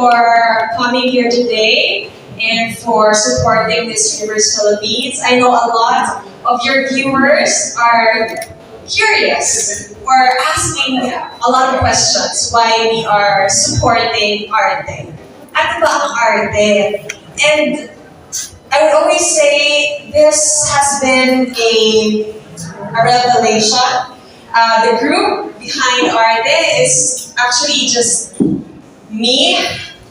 for coming here today and for supporting Miss Universe Philippines. I know a lot of your viewers are curious or asking a lot of questions why we are supporting ARTE. Ano ba ang ARTE? And I would always say this has been a revelation. The group behind ARTE is actually just me,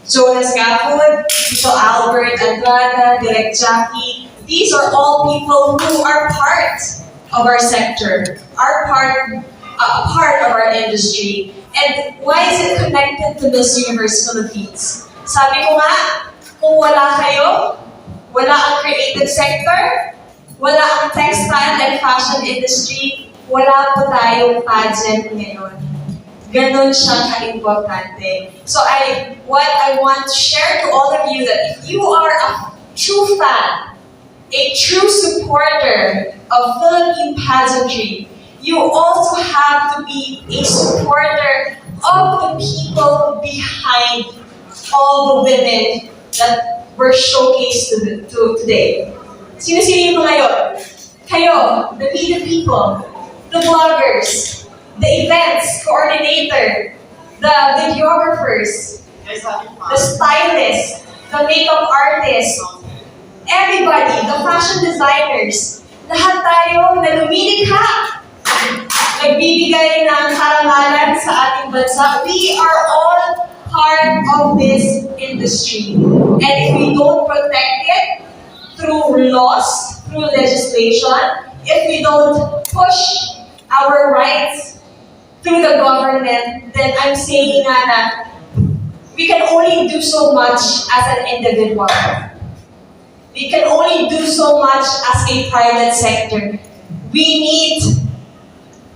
Jonas Gafford, Tito Albert, Andrada, Direk Jackie. These are all people who are part of our sector, are part of our industry. And why is it connected to Miss Universe Philippines? Sabi ko nga, kung wala kayo, wala ang creative sector, wala ang textile and fashion industry, wala po tayong pageant ngayon. Ganon siya ka-importante. So what I want to share to all of you that if you are a true fan, a true supporter of Philippine pageantry, you also have to be a supporter of the people behind all the women that were showcased today. Sino-sino yung mga yun? Kayo, the media people, the bloggers, the events coordinator, the videographers, the stylists, the makeup artists, everybody, the fashion designers, lahat tayo na lumilikha, nagbibigay ng karangalan sa ating bansa. We are all part of this industry. And if we don't protect it through laws, through legislation, if we don't push our rights through the government, then I'm saying na we can only do so much as an individual. We can only do so much as a private sector. We need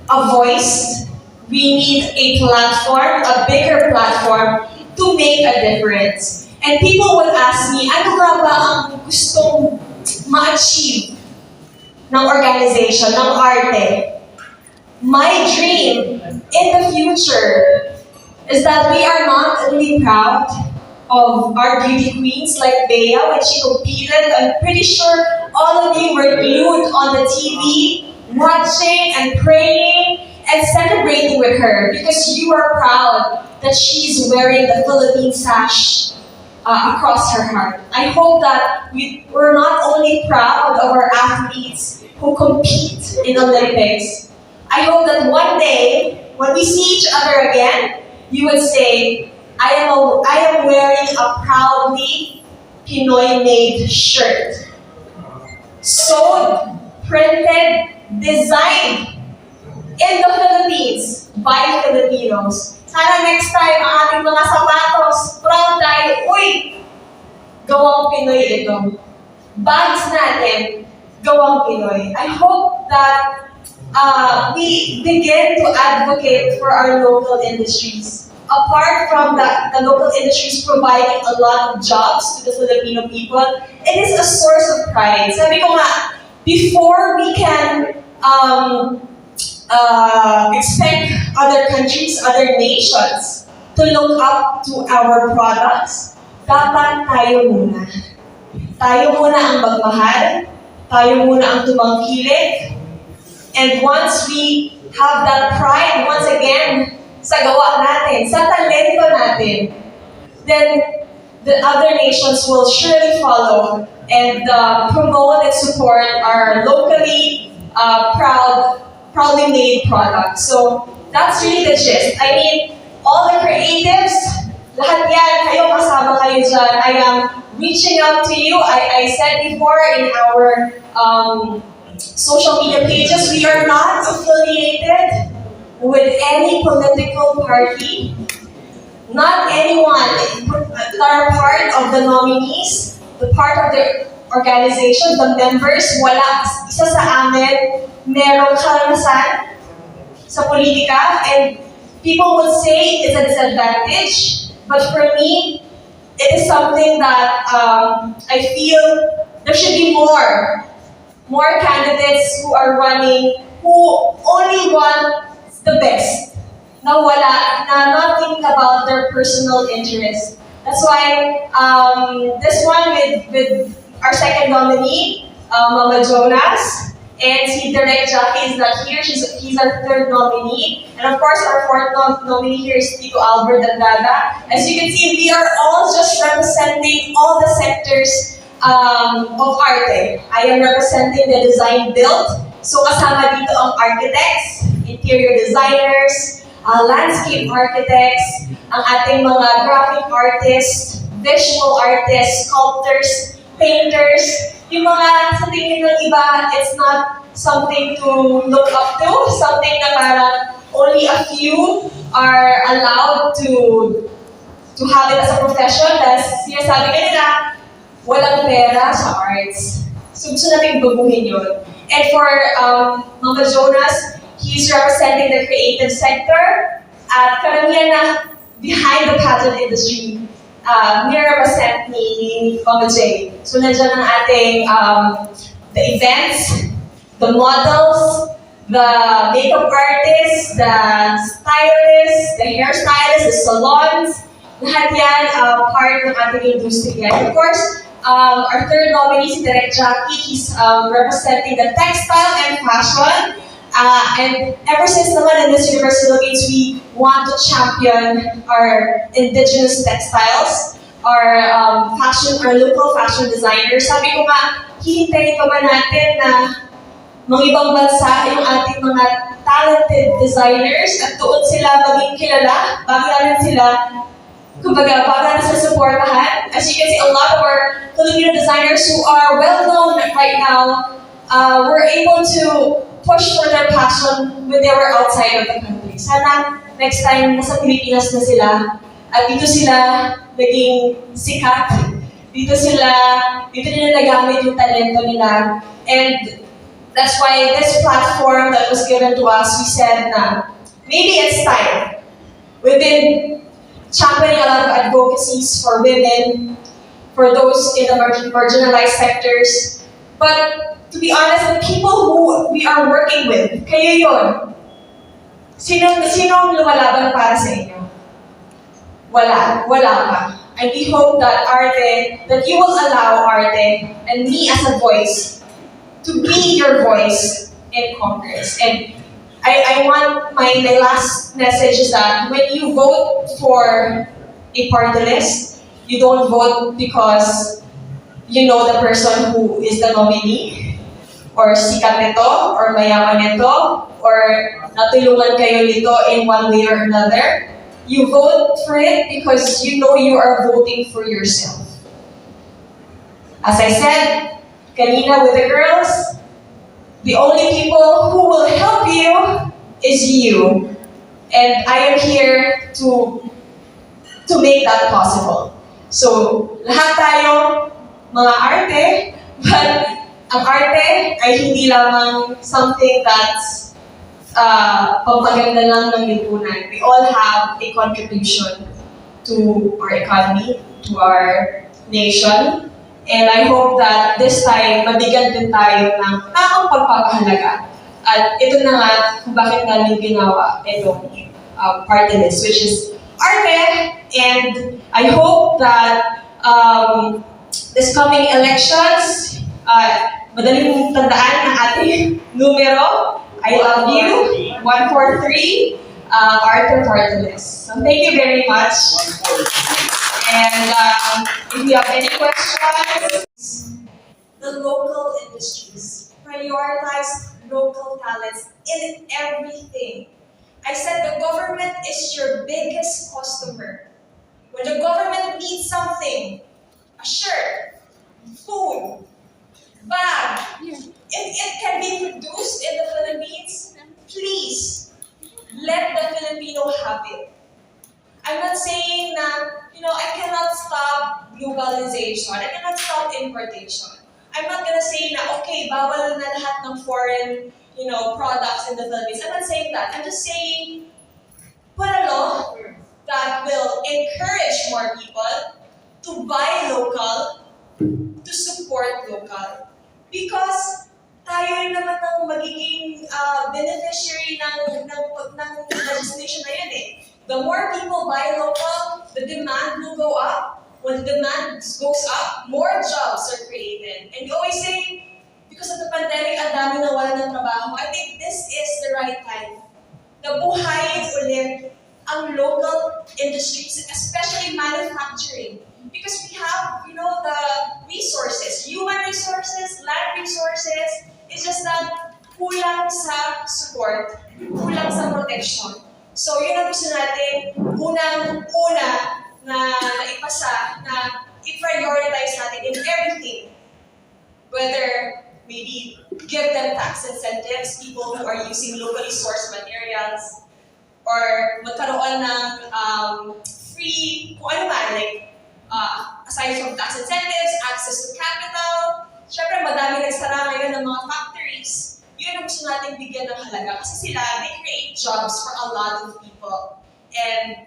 a voice. We need a platform, a bigger platform, to make a difference. And people would ask me, ano nga ba ang gustong ma-achieve ng organization, ng ARTE? My dream in the future is that we are not only proud of our beauty queens like Bea when she competed. I'm pretty sure all of you were glued on the TV, watching and praying and celebrating with her because you are proud that she's wearing the Philippine sash across her heart. I hope that we're not only proud of our athletes who compete in Olympics. I hope that one day, when we see each other again, you would say, I am wearing a proudly Pinoy-made shirt. Sewed, printed, designed in the Philippines by Filipinos. Sana next time, ang ating mga sapatos, proud tayo, uy, gawang Pinoy ito. Bags natin, gawang Pinoy. I hope that we begin to advocate for our local industries. Apart from the local industries providing a lot of jobs to the Filipino people, it is a source of pride. Sabi ko nga, before we can expect other countries, other nations to look up to our products, dapat tayo muna. Tayo muna ang magmahal, tayo muna ang tumangkilik, and once we have that pride, once again, sa gawa natin, sa talento natin, then the other nations will surely follow and promote and support our locally proudly made products. So that's really the gist. I mean, all the creatives, lahat yan, kayo kasama kayo dyan. I am reaching out to you. I said before in our social media pages, we are not affiliated with any political party. Not anyone that are part of the nominees, the part of the organization, the members, wala isa sa amin merong karanasan sa politika, and people would say it's a disadvantage, but for me, it is something that I feel there should be more candidates who are running who only want the best, na not thinking about their personal interest, That's why this one with our second nominee, Mama Jonas, and si Direct Jackie is not here. He's our third nominee. And of course, our fourth nominee here is Tito Albert Dagdaga. As you can see, we are all just representing all the sectors of ARTE. I am representing the design build. So kasama dito ang architects, interior designers, landscape architects, ang ating mga graphic artists, visual artists, sculptors, painters, yung mga sa tingin ng iba, it's not something to look up to, something na parang only a few are allowed to have it as a profession. Dahil sinasabi nila, walang pera sa arts. So gusto natin baguhin yun. And for Mama Jonas, he's representing the creative sector at karamihan na behind the pageant industry. Ni-represent ni Mama J. So nandiyan ang ating the events, the models, the makeup artists, the stylists, the hairstylists, the salons, lahat yan part ng ating industriya. Of course, our third nominee si Direct Jackie, he's representing the textile and fashion. And ever since naman in this Universe Philippines, we want to champion our indigenous textiles, our our local fashion designers. Sabi ko nga, hihintayin pa ba natin na mga ibang bansa yung ating mga talented designers at doon sila maging kilala, bago namin sila kumbaga, para na sa supportahan. As you can see, a lot of our Filipino designers who are well-known right now were able to push for their passion when they were outside of the country. Sana next time nasa Pilipinas na sila at dito sila naging sikat. Dito nila nagamit yung talento nila. And that's why this platform that was given to us, we said na maybe it's time. We've been championing a lot of advocacies for women, for those in the marginalized sectors. But to be honest, the people who we are working with, kayo yun. Sinong lumalaban para sa inyo? Wala pa. And we hope that that you will allow ARTE and me as a voice to be your voice in Congress. And I want my last message is that when you vote for a party list, you don't vote because you know the person who is the nominee, or sikat nito, or mayaman nito, or natulungan kayo nito in one way or another. You vote for it because you know you are voting for yourself. As I said, kanina with the girls, the only people who will help you is you. And I am here to make that possible. So, lahat tayo mga arte, but ang arte ay hindi lamang something that's pampaganda lang ng lipunan. We all have a contribution to our economy, to our nation. And I hope that this time, mabigyan din tayo ng tamang pagpapahalaga. At ito na nga kung bakit namin ginawa itong party list, which is ARTE. And I hope that this coming elections, madaling tandaan ng ating numero. I love you. 143, ARTE party list. So thank you very much. And if you have any questions, the local industries, prioritize local talents in everything. I said the government is your biggest customer. When the government needs something, a shirt, food, bag, if it can be produced in the Philippines, please let the Filipino have it. I'm not saying that, I cannot stop globalization. I cannot stop importation. I'm not gonna say na, okay, bawal na lahat ng foreign, products in the Philippines. I'm not saying that. I'm just saying, put a law that will encourage more people to buy local, to support local. Because tayo rin naman ang magiging beneficiary ng legislation na yun eh. The more people buy local, the demand will go up, when the demand goes up, more jobs are created. And we always say, because of the pandemic, ang dami nawalan ng trabaho. I think this is the right time na buhayin ulit ang local industries, especially manufacturing. Because we have, the resources, human resources, land resources. It's just that kulang sa support, kulang sa protection. So yun ang gusto natin, unang-una na naipasa, na i-prioritize natin in everything. Whether maybe give them tax incentives, people who are using locally sourced materials, or magkaroon ng free, kung ano man, like, aside from tax incentives, access to capital. Siyempre, madami nagsara ngayon ng mga factories. Yun ang gusto natin bigyan ng halaga. Kasi sila, they create jobs for a lot of people. And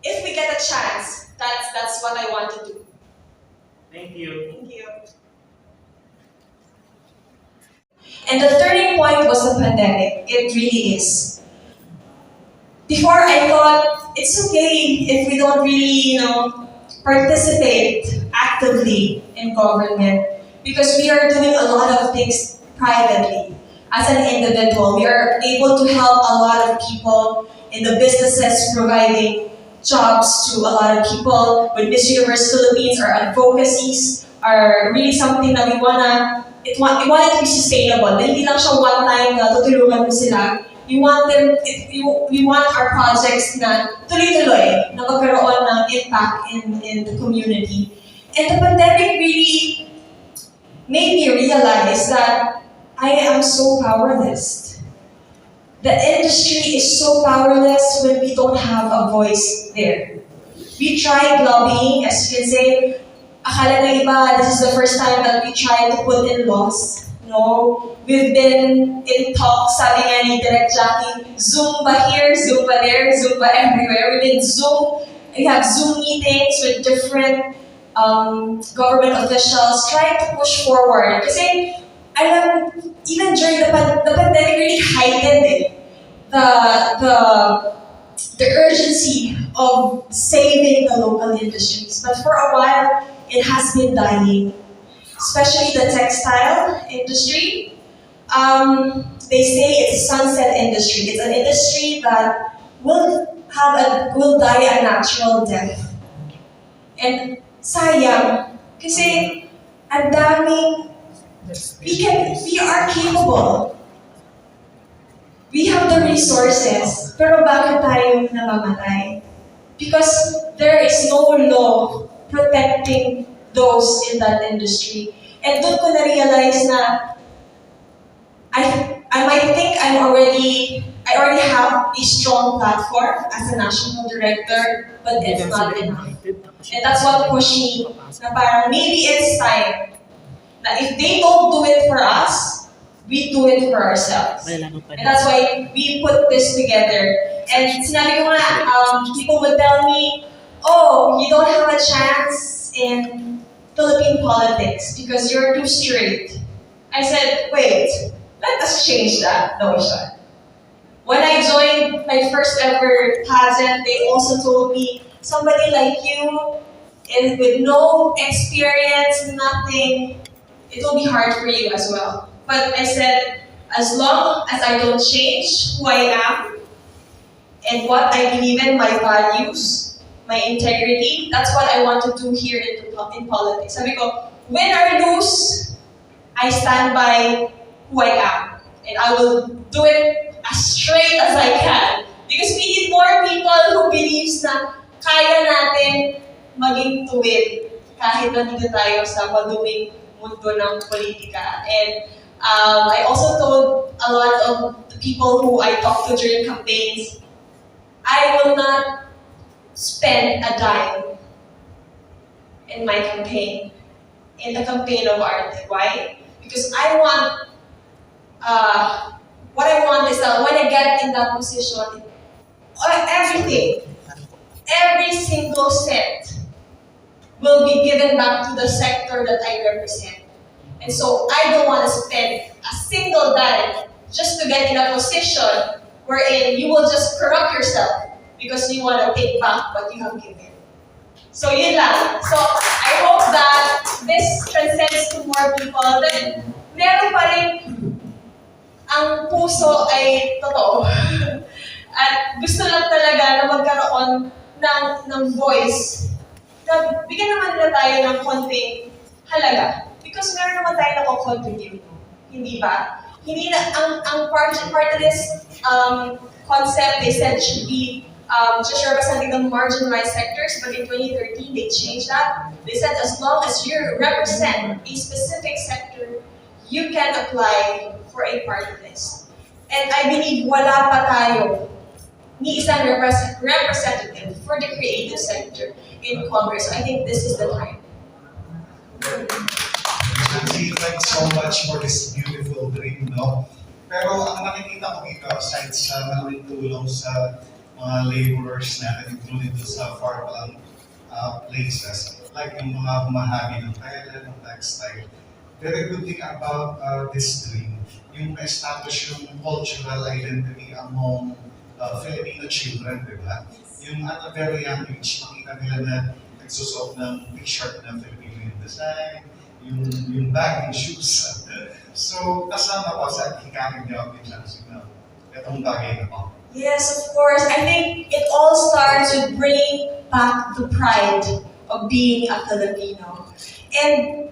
if we get a chance, that's what I want to do. Thank you. Thank you. And the turning point was the pandemic. It really is. Before, I thought it's okay if we don't really, participate actively in government, because we are doing a lot of things privately. As an individual, we are able to help a lot of people in the businesses, providing jobs to a lot of people. With Miss Universe Philippines, our advocacies are really something that we want it to be sustainable. Hindi lang siya one time na tutulungan mo sila. We want our projects na tuloy-tuloy, na magkaroon ng impact in the community. And the pandemic really made me realize that I am so powerless. The industry is so powerless when we don't have a voice there. We tried lobbying, as you can say, akala ng iba, this is the first time that we tried to put in laws. No, we've been in talks, sabi nga ni Direct Jackie, Zumba here, Zumba there, Zumba everywhere. We've been we have Zoom meetings with different government officials trying to push forward. Kasi, even during the pandemic really heightened the urgency of saving the local industries. But for a while, it has been dying. Especially the textile industry. They say it's a sunset industry. It's an industry that will die a natural death. And sayang, kasi ang daming, we are capable. We have the resources, pero bakit tayo namamatay? Because there is no law protecting those in that industry. And doon ko na-realize na I might think I already have a strong platform as a national director, but it's not enough. And that's what pushed me na parang maybe it's time na if they don't do it for us, we do it for ourselves. And that's why we put this together. And sinabi ko nga, people would tell me, oh, you don't have a chance in Philippine politics because you're too straight. I said, wait, let us change that notion. When I joined my first ever pageant, they also told me, somebody like you, and with no experience, nothing, it will be hard for you as well. But I said, as long as I don't change who I am and what I believe in, my values, my integrity, that's what I want to do here in politics. Sabi ko, win or lose, I stand by who I am. And I will do it as straight as I can. Because we need more people who believes na kaya natin maging tuwid kahit nandito tayo sa maduming mundo ng politika. And I also told a lot of the people who I talked to during campaigns, I will not spend a dime in my campaign, in the campaign of ARTE. Why? Because I want, what I want is that when I get in that position, everything, every single cent will be given back to the sector that I represent. And so I don't want to spend a single dime just to get in a position wherein you will just corrupt yourself because you want to take back what you have given. So yun lang. So I hope that this transcends to more people that meron pa rin ang puso ay totoo. At gusto lang talaga na magkaroon ng voice. Na bigyan naman nila tayo ng konting halaga. Because meron naman tayo na contribute. Hindi ba? Hindi na, ang part of this concept, they said should be just representing the marginalized sectors, but in 2013 they changed that. They said as long as you represent a specific sector, you can apply for a part of this. And I believe wala pa tayo ni isang representative for the creative sector in Congress. So I think this is the time. Shamcey, thanks so much for this beautiful dream, no? Pero ang nakikita ko dito, aside sa malaking tulong sa mga laborers natin, including sa far-flung places, like yung mga humahagi ng tela, ng textile, very good thing about this dream, yung establish yung cultural identity among Filipino children, di ba? Yung at a very young age, makita nila na nagsusuot ng t-shirt na Filipino yung design, yung bag, yung shoes. So, kasama ko sa hikamin niyo, itong bagay na po. Yes, of course. I think it all starts with bringing back the pride of being a Filipino. And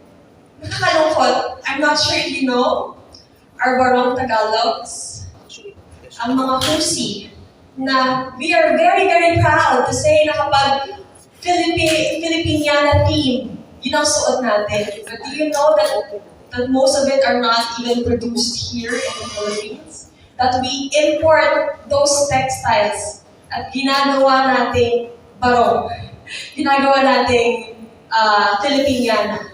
nakakalungkot, I'm not sure if you know, our Barong Tagalogs, ang mga Husi, na we are very, very proud to say na kapag Filipiniana team, yun ang suot natin. But do you know that most of it are not even produced here in the Philippines? That we import those textiles at ginagawa nating barong, ginagawa nating Filipiniana.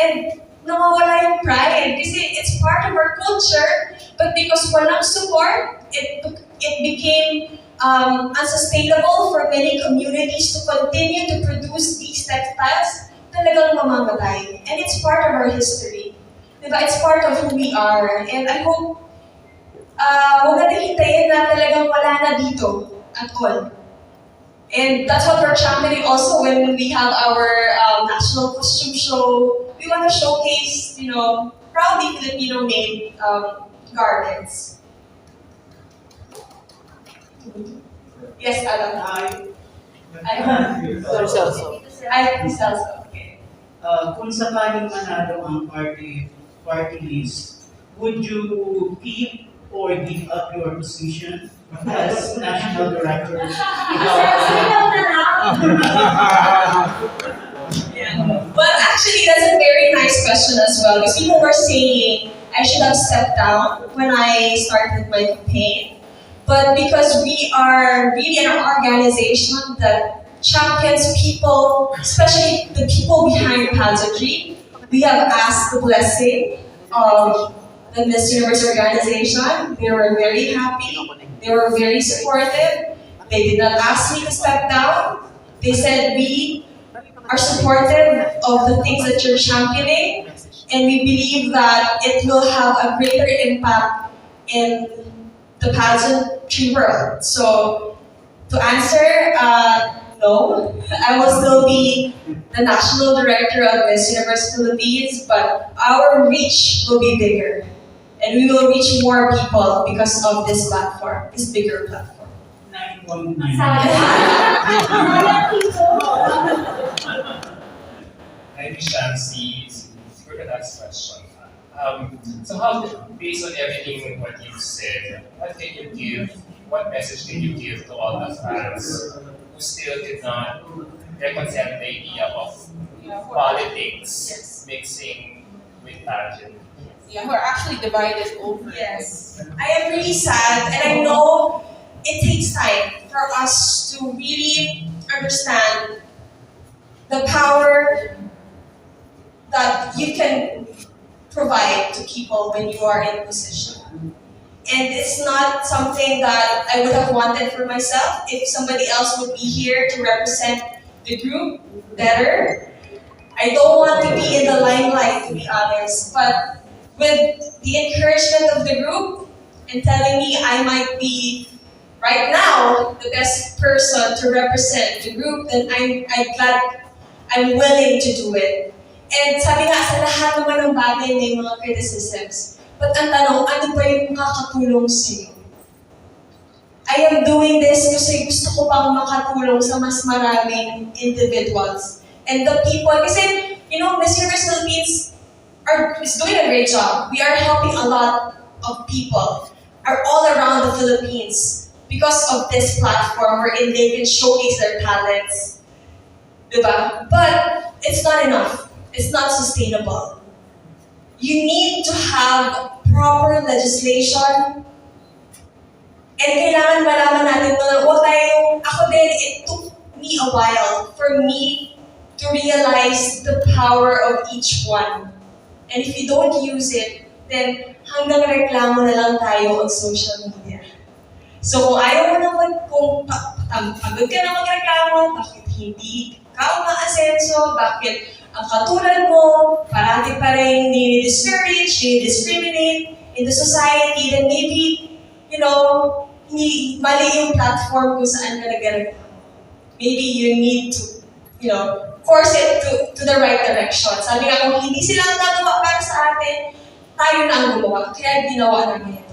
And nawawala yung pride kasi it's part of our culture, but because walang support, it became unsustainable for many communities to continue to produce these textiles. Talagang mamamatay. And it's part of our history. Diba? It's part of who we are. And I hope huwag natin hintayin na talagang wala na dito at all. And that's what we're championing also when we have our national costume show. We want to showcase, proudly Filipino-made garments. Yes, Adam. Celso. Okay. Kung sakaling manalo ang party list, would you keep or give up your position as national director? Well, actually, that's a very nice question as well. Because people were saying I should have stepped down when I started my campaign. But because we are really an organization that champions people, especially the people behind pageantry, we have asked the blessing of the Miss Universe organization. They were very happy. They were very supportive. They did not ask me to step down. They said we are supportive of the things that you're championing, and we believe that it will have a greater impact in the pageantry world. So, to answer, no, I will still be the national director of Miss Universe Philippines, but our reach will be bigger. And we will reach more people because of this platform, this bigger platform. 9.9. Hi, Shamcey. For the last question. So based on everything what you said, what message can you give to all the fans who still did not reconcile the idea of politics mixing with pageant? Yeah, we're actually divided over. Yes. I am really sad, and I know it takes time for us to really understand the power that you can provide to people when you are in a position. And it's not something that I would have wanted for myself. If somebody else would be here to represent the group better, I don't want to be in the limelight, to be honest. But with the encouragement of the group and telling me I might be right now the best person to represent the group, then I'm I'm willing to do it. And sabi nga, sa lahat naman ng bagay may mga criticisms. But ang tanong, ano ba yung makakatulong sa'yo? I am doing this kasi gusto ko pang makatulong sa mas maraming individuals. And the people, kasi, Miss Universe Philippines is doing a great job. We are helping a lot of people are all around the Philippines because of this platform wherein they can showcase their talents. Diba? But it's not enough. It's not sustainable. You need to have proper legislation. And kailangan malaman natin na ako din, it took me a while for me to realize the power of each one. And if you don't use it, then hanggang reklamo na lang tayo on social media. So kung ayaw mo naman, kung pagod ka na magreklamo, bakit hindi ka umaasenso, bakit ang katulad mo, parati pa rin ni-discourage, ni-discriminate in the society, then maybe, mali yung platform kung saan ka nagreklamo. Maybe you need to, force it to the right direction. Sabi nga, kung hindi sila ang nagawa para sa atin, tayo na ang gumawa. Kaya ginawa namin ito.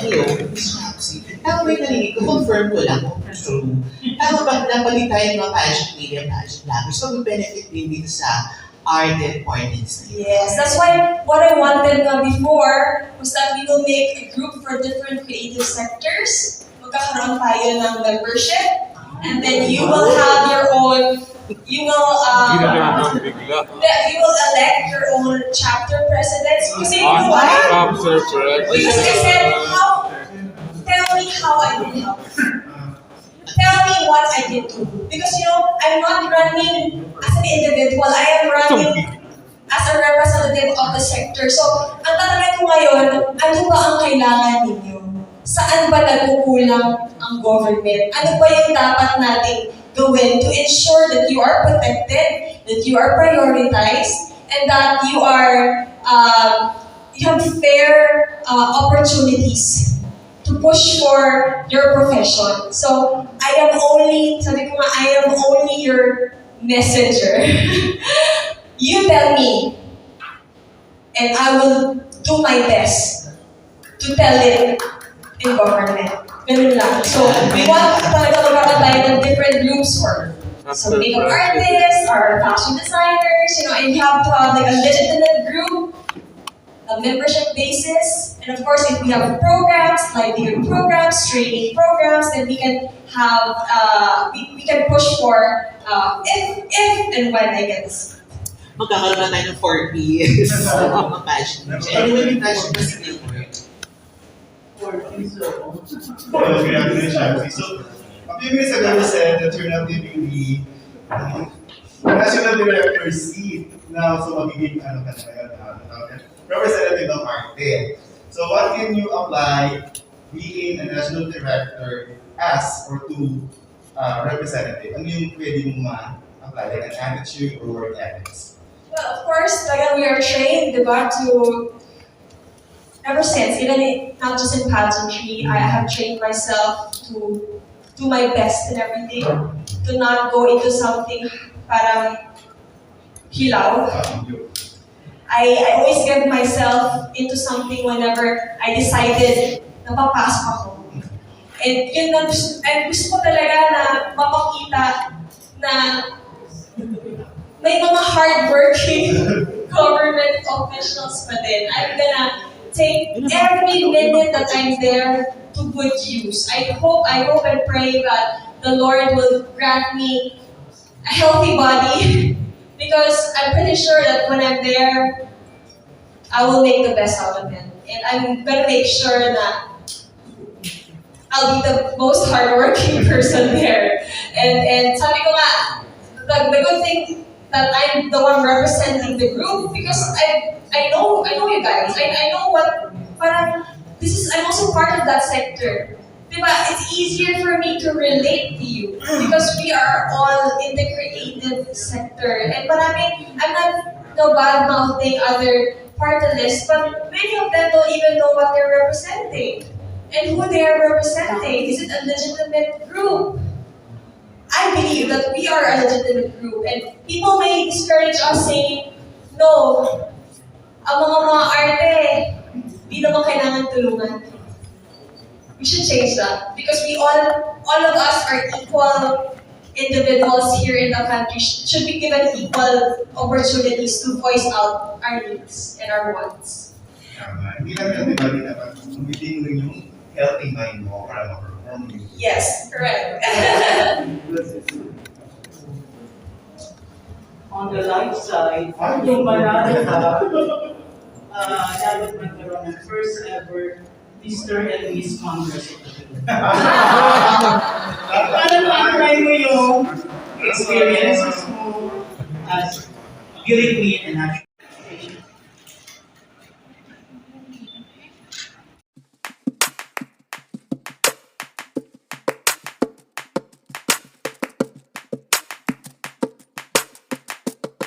Hello, Miss Shamcey. Tama ba yung narinig ko? Confirm ko lang kung true. Tama ba napalit tayo ng mga pageant media, pageant vloggers? So, may benefit din dito sa ARTE parties. Yes, that's why what I wanted before was that we will make a group for different creative sectors. Magkakaroon tayo ng membership. And then you will have your own, you will elect your own chapter presidents. Kasi you know why? Because I said, tell me how I can help. Tell me what I can do. Because I'm not running as an individual. I am running as a representative of the sector. So, ang tatanungin ko ngayon, ano ba ang kailangan ninyo? Saan ba nagkukulang ang government? Ano ba yung dapat nating gawin to ensure that you are protected, that you are prioritized, and that you have fair opportunities to push for your profession. So, sabi ko nga, I am only your messenger. You tell me, and I will do my best to tell it in government. Ganun lang. So, we want talaga magkakaroon tayo ng different groups for some makeup artists or fashion designers, and you have to have like a legitimate group, a membership basis, and of course, if we have programs, livelihood programs, training programs, then we can have, we can push for, if and when I get this. Magkakaroon na tayo ng 4 Ps sa mga pageant. Anyway, may pageant pa sa Congratulations. So, a few minutes ago, you said that you're not leaving the national director seat now, so magiging representative of ARTE. So, what can you apply being a national director as or to representative? Ano yung pwede mong ma-apply, like an attitude or work ethics? Well, of course, we are trained, to ever since, not just in pageantry, I have trained myself to do my best in everything, to not go into something parang hilaw. I always get myself into something whenever I decided na papasok ako. And gusto ko talaga na mapakita na may mga hardworking government officials pa din. I'm gonna take every minute that I'm there to good use. I hope and pray that the Lord will grant me a healthy body because I'm pretty sure that when I'm there, I will make the best out of it. And I'm gonna make sure that I'll be the most hardworking person there. And sabi ko nga, the good thing that I'm the one representing the group because I know you guys. I know what, parang, I'm also part of that sector. Diba? It's easier for me to relate to you because we are all in the creative sector. And I'm not bad-mouthing other party lists, but many of them don't even know what they're representing and who they are representing. Is it a legitimate group? believe that we are a legitimate group and people may discourage us saying, no, ang mga arte, di naman kailangan tulungan. We should change that because all of us are equal individuals here in the country should be given equal opportunities to voice out our needs and our wants. Hindi lang everybody dapat gumitin mo yung healthy mind mo para ma-perform yung Yes, correct. On the light side, yung manalo ka, dapat magkaroon ng first ever Mr. and Miss Congress of the Philippines. Para ma-apply mo yung experiences mo as Gilipin and actually